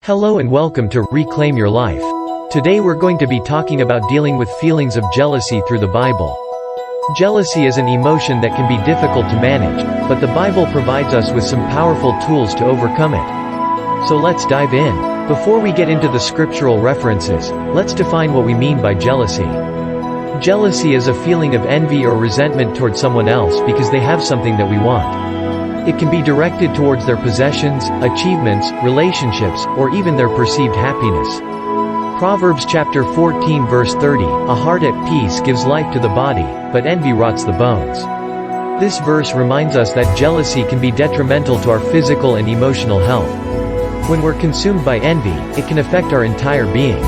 Hello and welcome to Reclaim Your Life. Today we're going to be talking about dealing with feelings of jealousy through the Bible. Jealousy is an emotion that can be difficult to manage, but the Bible provides us with some powerful tools to overcome it. So let's dive in. Before we get into the scriptural references, let's define what we mean by jealousy. Jealousy is a feeling of envy or resentment towards someone else because they have something that we want. It can be directed towards their possessions, achievements, relationships, or even their perceived happiness. Proverbs chapter 14 verse 30, "A heart at peace gives life to the body, but envy rots the bones." This verse reminds us that jealousy can be detrimental to our physical and emotional health. When we're consumed by envy, it can affect our entire being.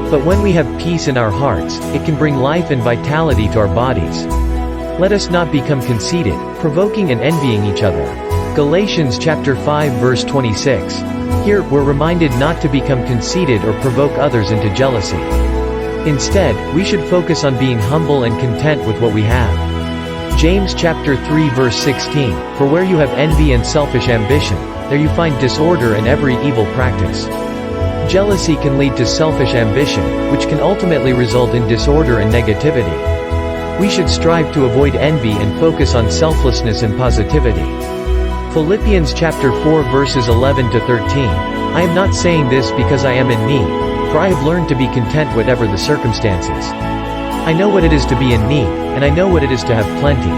But when we have peace in our hearts, it can bring life and vitality to our bodies. Let us not become conceited, provoking and envying each other. Galatians chapter 5 verse 26. Here, we're reminded not to become conceited or provoke others into jealousy. Instead, we should focus on being humble and content with what we have. James chapter 3 verse 16, "For where you have envy and selfish ambition, there you find disorder and every evil practice." Jealousy can lead to selfish ambition, which can ultimately result in disorder and negativity. We should strive to avoid envy and focus on selflessness and positivity. Philippians chapter 4 verses 11 to 13. "I am not saying this because I am in need, for I have learned to be content whatever the circumstances. I know what it is to be in need, and I know what it is to have plenty.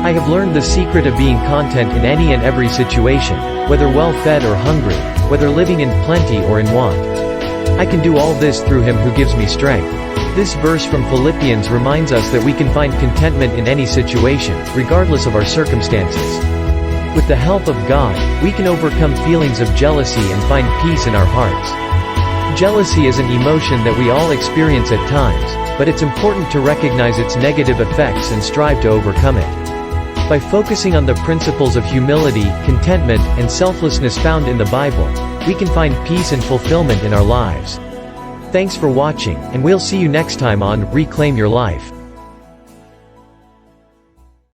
I have learned the secret of being content in any and every situation, whether well-fed or hungry, whether living in plenty or in want. I can do all this through him who gives me strength." This verse from Philippians reminds us that we can find contentment in any situation, regardless of our circumstances. With the help of God, we can overcome feelings of jealousy and find peace in our hearts. Jealousy is an emotion that we all experience at times, but it's important to recognize its negative effects and strive to overcome it. By focusing on the principles of humility, contentment, and selflessness found in the Bible, we can find peace and fulfillment in our lives. Thanks for watching, and we'll see you next time on Reclaim Your Life.